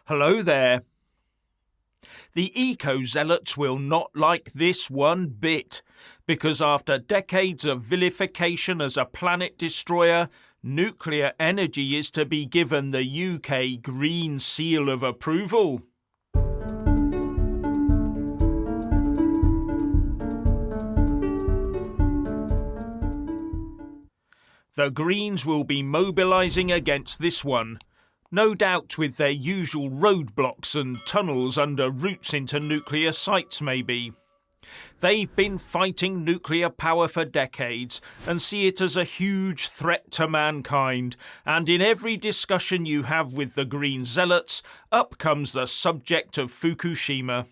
Hello there. The eco-zealots will not like this one bit, because after decades of vilification as a planet destroyer, nuclear energy is to be given the UK Green Seal of Approval. The Greens will be mobilising against this one, no doubt with their usual roadblocks and tunnels under routes into nuclear sites maybe. They've been fighting nuclear power for decades and see it as a huge threat to mankind, and in every discussion you have with the Green Zealots, up comes the subject of Fukushima.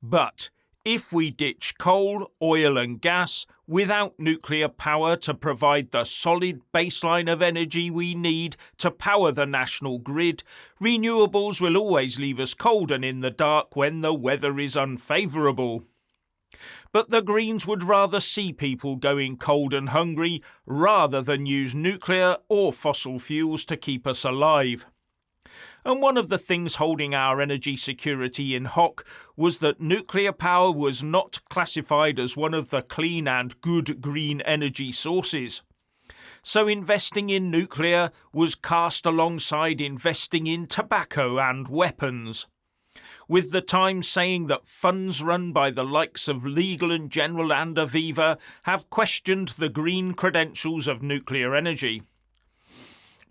But if we ditch coal, oil and gas without nuclear power to provide the solid baseline of energy we need to power the national grid, renewables will always leave us cold and in the dark when the weather is unfavourable. But the Greens would rather see people going cold and hungry rather than use nuclear or fossil fuels to keep us alive. And one of the things holding our energy security in hock was that nuclear power was not classified as one of the clean and good green energy sources. So investing in nuclear was cast alongside investing in tobacco and weapons, with the Times saying that funds run by the likes of Legal & General and Aviva have questioned the green credentials of nuclear energy.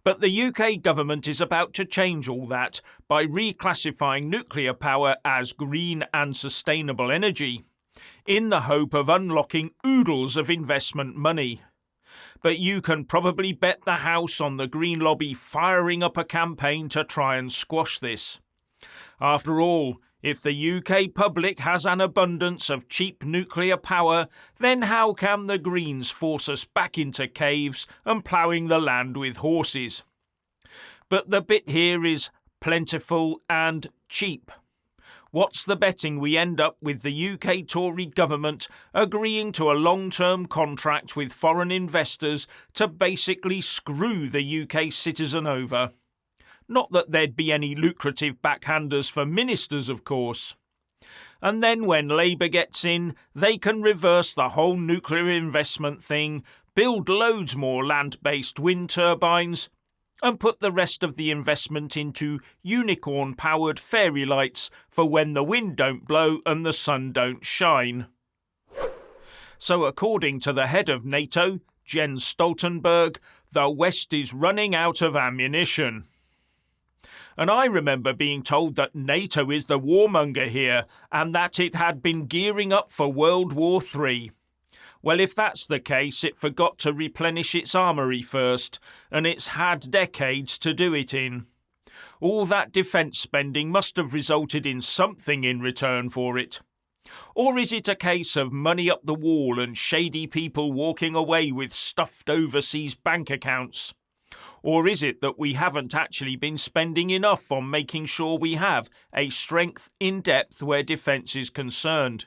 But the UK government is about to change all that by reclassifying nuclear power as green and sustainable energy, in the hope of unlocking oodles of investment money. But you can probably bet the house on the Green lobby firing up a campaign to try and squash this. After all, if the UK public has an abundance of cheap nuclear power, then how can the Greens force us back into caves and ploughing the land with horses? But the bit here is plentiful and cheap. What's the betting we end up with the UK Tory government agreeing to a long-term contract with foreign investors to basically screw the UK citizen over? Not that there'd be any lucrative backhanders for ministers, of course. And then when Labour gets in, they can reverse the whole nuclear investment thing, build loads more land-based wind turbines, and put the rest of the investment into unicorn-powered fairy lights for when the wind don't blow and the sun don't shine. So according to the head of NATO, Jens Stoltenberg, the West is running out of ammunition. And I remember being told that NATO is the warmonger here and that it had been gearing up for World War III. Well, if that's the case, it forgot to replenish its armoury first, and it's had decades to do it in. All that defence spending must have resulted in something in return for it. Or is it a case of money up the wall and shady people walking away with stuffed overseas bank accounts? Or is it that we haven't actually been spending enough on making sure we have a strength in depth where defence is concerned?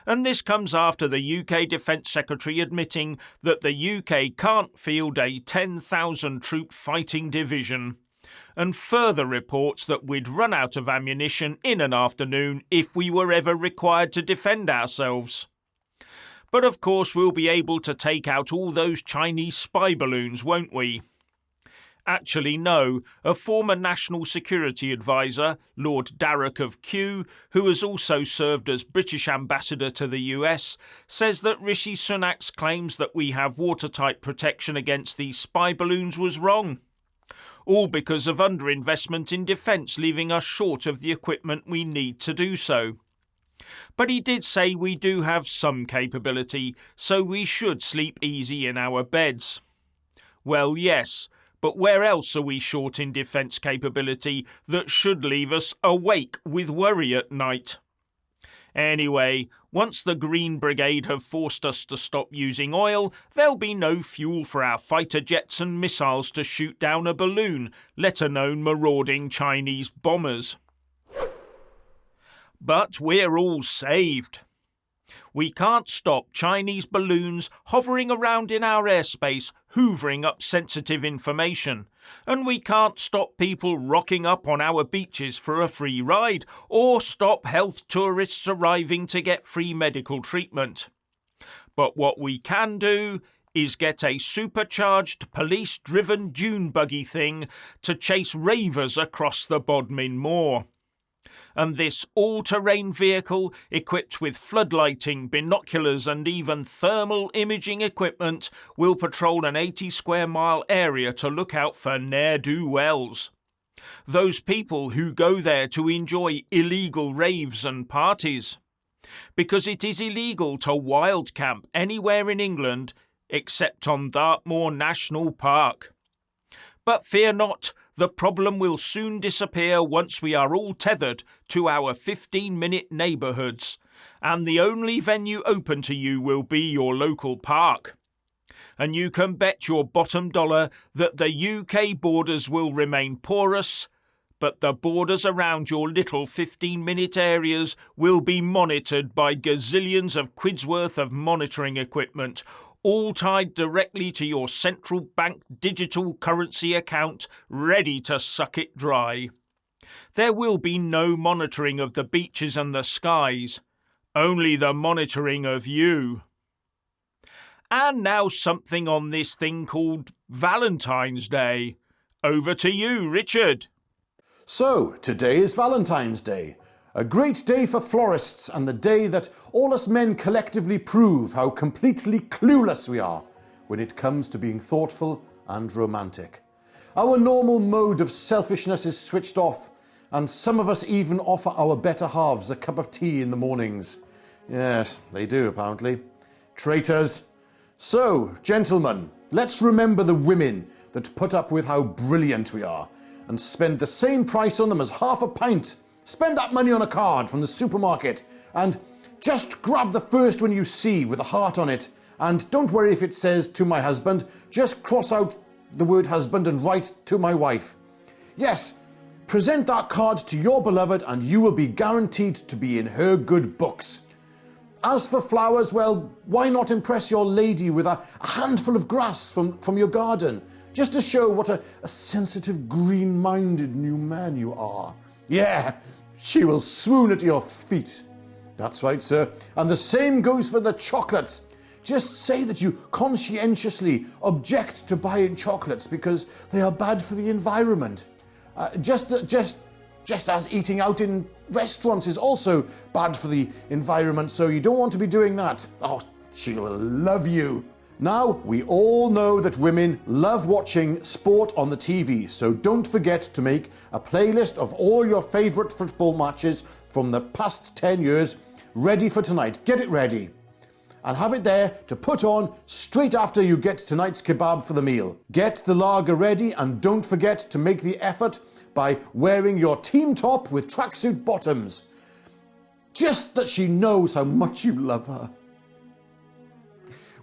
And this comes after the UK Defence Secretary admitting that the UK can't field a 10,000 troop fighting division, and further reports that we'd run out of ammunition in an afternoon if we were ever required to defend ourselves. But of course we'll be able to take out all those Chinese spy balloons, won't we? Actually, no. A former National Security Advisor, Lord Darroch of Kew, who has also served as British Ambassador to the US, says that Rishi Sunak's claims that we have watertight protection against these spy balloons was wrong. All because of underinvestment in defence, leaving us short of the equipment we need to do so. But he did say we do have some capability, so we should sleep easy in our beds. Well, yes. But where else are we short in defence capability that should leave us awake with worry at night? Anyway, once the Green Brigade have forced us to stop using oil, there'll be no fuel for our fighter jets and missiles to shoot down a balloon, let alone marauding Chinese bombers. But we're all saved. We can't stop Chinese balloons hovering around in our airspace, hoovering up sensitive information. And we can't stop people rocking up on our beaches for a free ride, or stop health tourists arriving to get free medical treatment. But what we can do is get a supercharged police-driven dune buggy thing to chase ravers across the Bodmin Moor. And this all-terrain vehicle, equipped with floodlighting, binoculars and even thermal imaging equipment, will patrol an 80-square-mile area to look out for ne'er-do-wells. Those people who go there to enjoy illegal raves and parties. Because it is illegal to wild camp anywhere in England except on Dartmoor National Park. But fear not, the problem will soon disappear once we are all tethered to our 15-minute neighbourhoods, and the only venue open to you will be your local park. And you can bet your bottom dollar that the UK borders will remain porous, but the borders around your little 15-minute areas will be monitored by gazillions of quid's worth of monitoring equipment, all tied directly to your central bank digital currency account, ready to suck it dry. There will be no monitoring of the beaches and the skies, only the monitoring of you. And now something on this thing called Valentine's Day. Over to you, Richard. So, today is Valentine's Day. A great day for florists, and the day that all us men collectively prove how completely clueless we are when it comes to being thoughtful and romantic. Our normal mode of selfishness is switched off, and some of us even offer our better halves a cup of tea in the mornings. Yes, they do apparently. Traitors. So, gentlemen, let's remember the women that put up with how brilliant we are and spend the same price on them as half a pint. Spend that money on a card from the supermarket and just grab the first one you see with a heart on it. And don't worry if it says "to my husband," just cross out the word husband and write "to my wife." Yes, present that card to your beloved and you will be guaranteed to be in her good books. As for flowers, well, why not impress your lady with a handful of grass from your garden, just to show what a sensitive, green-minded new man you are. Yeah, she will swoon at your feet. That's right, sir. And the same goes for the chocolates. Just say that you conscientiously object to buying chocolates because they are bad for the environment. Just as eating out in restaurants is also bad for the environment, so you don't want to be doing that. Oh, she will love you. Now, we all know that women love watching sport on the TV, so don't forget to make a playlist of all your favourite football matches from the past 10 years ready for tonight. Get it ready. And have it there to put on straight after you get tonight's kebab for the meal. Get the lager ready and don't forget to make the effort by wearing your team top with tracksuit bottoms. Just that she knows how much you love her.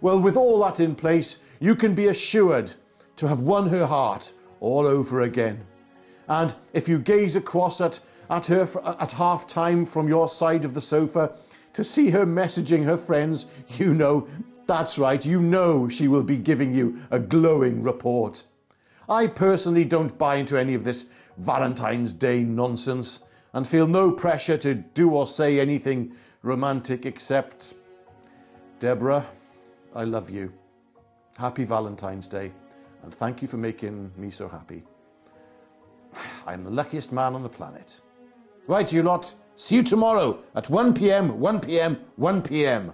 Well, with all that in place, you can be assured to have won her heart all over again. And if you gaze across at her at half time from your side of the sofa to see her messaging her friends, you know, that's right, you know she will be giving you a glowing report. I personally don't buy into any of this Valentine's Day nonsense and feel no pressure to do or say anything romantic except, Deborah, I love you. Happy Valentine's Day, and thank you for making me so happy. I'm the luckiest man on the planet. Right, you lot, see you tomorrow at 1 p.m, 1 p.m, 1 p.m.